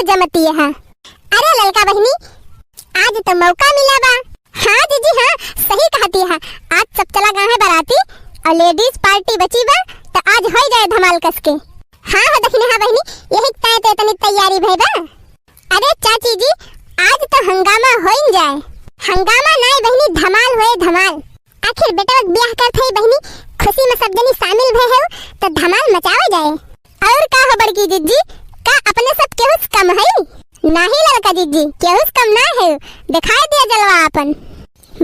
जमती है। अरे ललका बहनी, आज तो मौका मिला बा। हाँ जीजी हाँ, सही कहती है। आज सब चला गया है बाराती और लेडीज पार्टी बची बा, तो आज हो जाए धमाल कस के। हाँ हाँ दखनी हाँ बहनी, यही तो इतनी तैयारी भई बा। अरे चाची जी, आज तो हंगामा हो जाए। हंगामा नहीं बहनी, धमाल होए धमाल। आखिर बेटा ब्याह करते ही बहनी, खुशी में सब जनी शामिल भय हो तो धमाल मचावा जाए। और का हो बड़की जीजी, का अपने सब केहुस कम है? नहीं लड़का जीजी, केहुस कम ना है। दिखाई दिया जलवा अपन।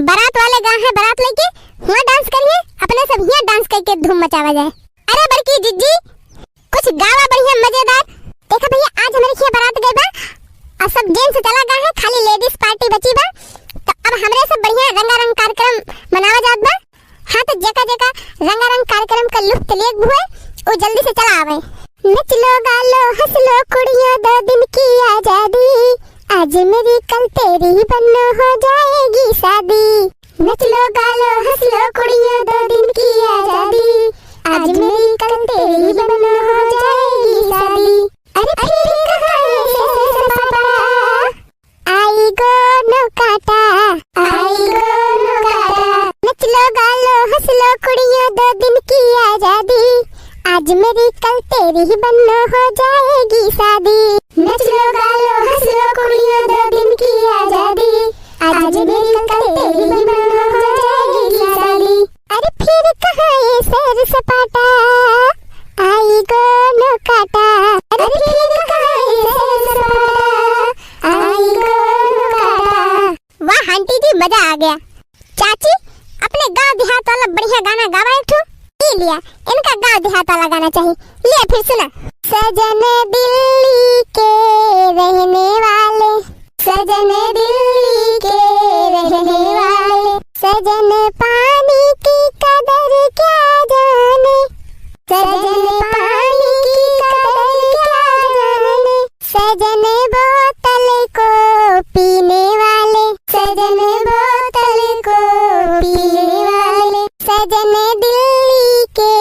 बारात वाले गाँव है, बारात लेके हुआ डांस करिए, अपने सब यहाँ डांस करके धूम मचावा जाए। अरे बड़की जीजी, कुछ गावा बढ़िया मजेदार। देखा भैया, आज हमारे यहाँ बारात गई बा और सब जेंट्स चला गया है, खाली लेडीज पार्टी बची बा। तो अब हमरे सब बढ़िया रंगारंग कार्यक्रम मनावा जात बा। हाँ तो जगह जगह रंगारंग कार्यक्रम का लुफ्त लेक हुए, वो जल्दी से चला आवे। नच लो गालो हंस लो कुड़ियों, 2 दिन की आजादी, आज मेरी कल तेरी बन्नो हो जाएगी शादी। नच लो गालो हंस लो कुड़ियों, 2 दिन की आजादी, आज मेरी कल तेरी बन्नो हो जाएगी शादी। अरे फिर कहाँ है पापा, आई गो नो काटा, आई गो नो काटा। नच लो गालो हंस लो कुड़ियों, 2 दिन की आजादी, आज मेरी कल तेरी ही बन्नो हो जाएगी शादी। नच लो गालो हंस लो कुड़ियों, 2 दिन की आजादी, आज मेरी कल तेरी ही बन्नो हो जाएगी शादी। अरे फिर कहाँ ये सैर सपाटा, आई गो नो काटा। अरे फिर कहाँ ये सैर सपाटा, आई गो नो काटा। वाह आंटी जी, मजा आ गया। चाची, अपने गांव देहात वाला बढ़िया गाना गावा एक ठो। लिया, इनका गांव देहात वाला गाना चाहिए। ले फिर सुना। सजन दिल्ली के रहने वाले, सजन दिल्ली के रहने वाले, सजन पानी की कदर क्या जाने, सजन पानी की कदर क्या जाने, सजन बोतल को पीने वाले, सजन बोतल को पीने वाले, सजन दिल्ली के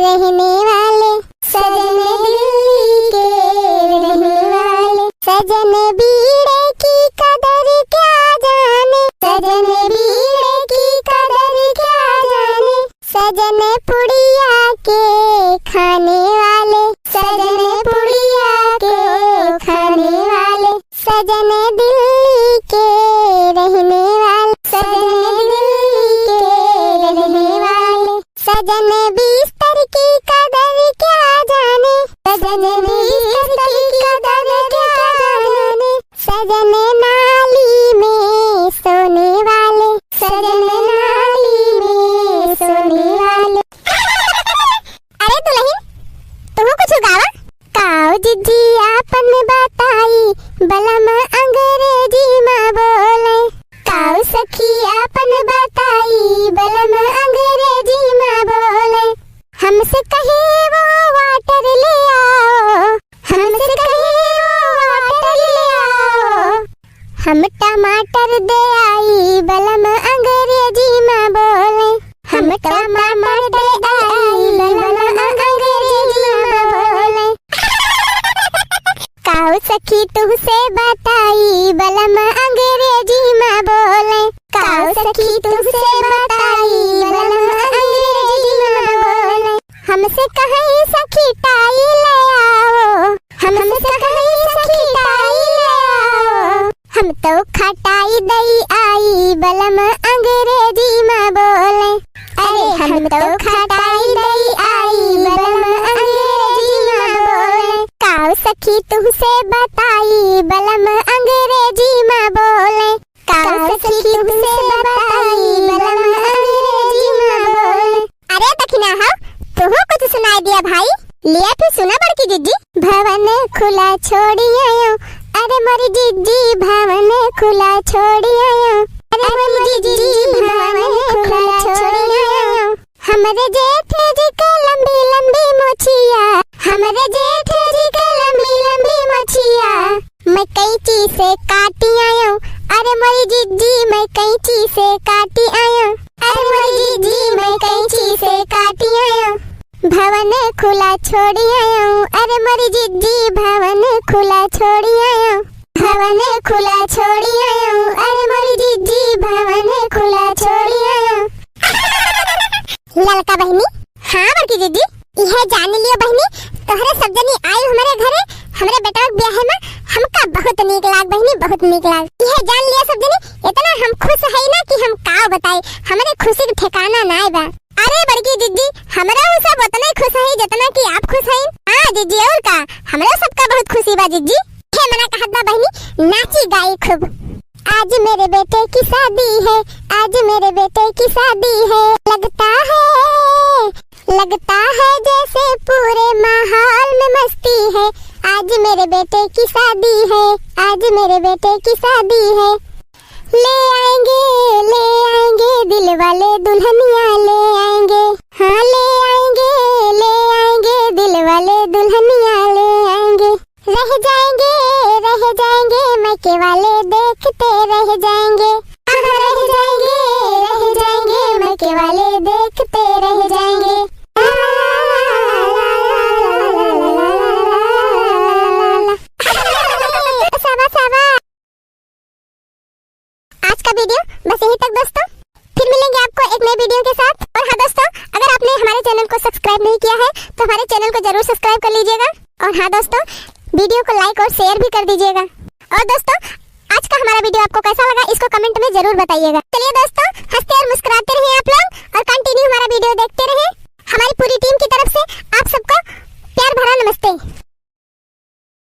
रहने वाले, सजन दिल्ली के रहने वाले, सजन बीड़े की कदर क्या जाने, सजन बीड़े की कदर क्या जाने, सजन पुड़िया के खाने वाले, सजन पुड़िया के खाने वाले, सजन दिल्ली के रहने वाले, सजन दिल्ली के रहने वाले, सजन बिस्तर की कदर क्या जाने, सजन बिस्तर की कदर क्या जाने, सजन नाली में सोने वाले, सजन नाली में सोने वाले। अरे दुल्हन, तुम कुछ गावा? काऊ जीजी आपन बताई, बलम अंग्रेजी में बोले, काऊ सखी आपन बताई, बलम अंग्रेजी में बोले, हमसे कहे वो वाटर ले आओ, हमसे कहे वो वाटर ले आओ, हम टमाटर दे आई, बलम अंग्रेजी में बोले, हम टमाटर दे आई, बलम अंग्रेजी में बोले। काऊ सखी तुझसे बताई, बलम अंग्रेजी में बोले, काऊ सखी तुझसे बताई, बलम अंग्रेजी में बोले, हमसे कहीं सखी टाई ले आओ, हमसे कहीं सखी टाई ले आओ, हम तो खटाई दई आई, बलम अंग्रेजी में बोले, अरे हम तो खटाई दई आई, बलम अंग्रेजी में बोले, काऊ सखी तुझसे बताई, बलम अंग्रेजी में बोले, काऊ सखी तुझसे बताई, बलम अंग्रेजी में बोले। अरे दखिना हो, तुहो कुछ सुनाई दिया भाई। लिया फिर सुना बड़की जीजी। भवन खुला छोड़ी आयो, अरे मोरी जीजी भवन खुला छोड़ी आयो, अरे मोरी जीजी भवन खुला छोड़ी आयो, हमरे जेठ जी के लंबी लंबी मोछिया, हमरे जेठ जी के लंबी लंबी मोछिया, मैं कैंची से काटी आयो, अरे मोरी जीजी मैं कैंची से काटी आयो, अरे मोरी जीजी मैं कैंची से काटी आयो, भवन खुला छोड़ी आयो, अरे मोरी जीजी भवन खुला छोड़ी आयो, भवन खुला छोड़ी आयो, अरे मोरी जीजी भवन खुला छोड़ी आयो। ललका बहनी, हाँ बड़की जीजी, यह जान लियो बहनी, तोहरे सब जनी आयु हमारे घरे, हमरे बेटा के ब्याह में हमका बहुत नीक लाग बहनी, बहुत नीक लाग। यह जान लिया सब जनी, इतना हम खुश है ना कि हम का बताए, हमारे खुशी के ठिकाना ना बा। अरे बड़की जीजी, हमरा वो सब उतना ही खुश है जितना कि आप खुश हैं। हाँ जीजी, और का हमरा सबका बहुत खुशी बा जीजी। हे मना कहत बा बहनी, नाची गाई खूब। आज मेरे बेटे की शादी है, आज मेरे बेटे की शादी है, लगता है जैसे पूरे माहौल में मस्ती है। आज मेरे बेटे की शादी है, आज मेरे बेटे की शादी है। ले आएंगे दिल वाले दुल्हनिया ले आएंगे, हाँ ले आएंगे दिल वाले दुल्हनिया ले आएंगे। रह जाएंगे मैके वाले देखते रह जाएंगे, रह जाएंगे मैके वाले देखते रह जाएंगे। आज का वीडियो बस यहीं तक दोस्तों, फिर मिलेंगे आपको एक नए वीडियो के साथ। और हाँ दोस्तों, अगर आपने हमारे चैनल को सब्सक्राइब नहीं किया है तो हमारे चैनल को जरूर सब्सक्राइब कर लीजिएगा। और हाँ दोस्तों, वीडियो को लाइक और शेयर भी कर दीजिएगा। और दोस्तों, आज का हमारा वीडियो आपको कैसा लगा इसको कमेंट में जरूर बताइएगा। चलिए दोस्तों, हंसते और मुस्कुराते रहिए आप लोग और कंटिन्यू हमारा वीडियो देखते रहिए। हमारी पूरी टीम की तरफ से आप सबको प्यार भरा नमस्ते।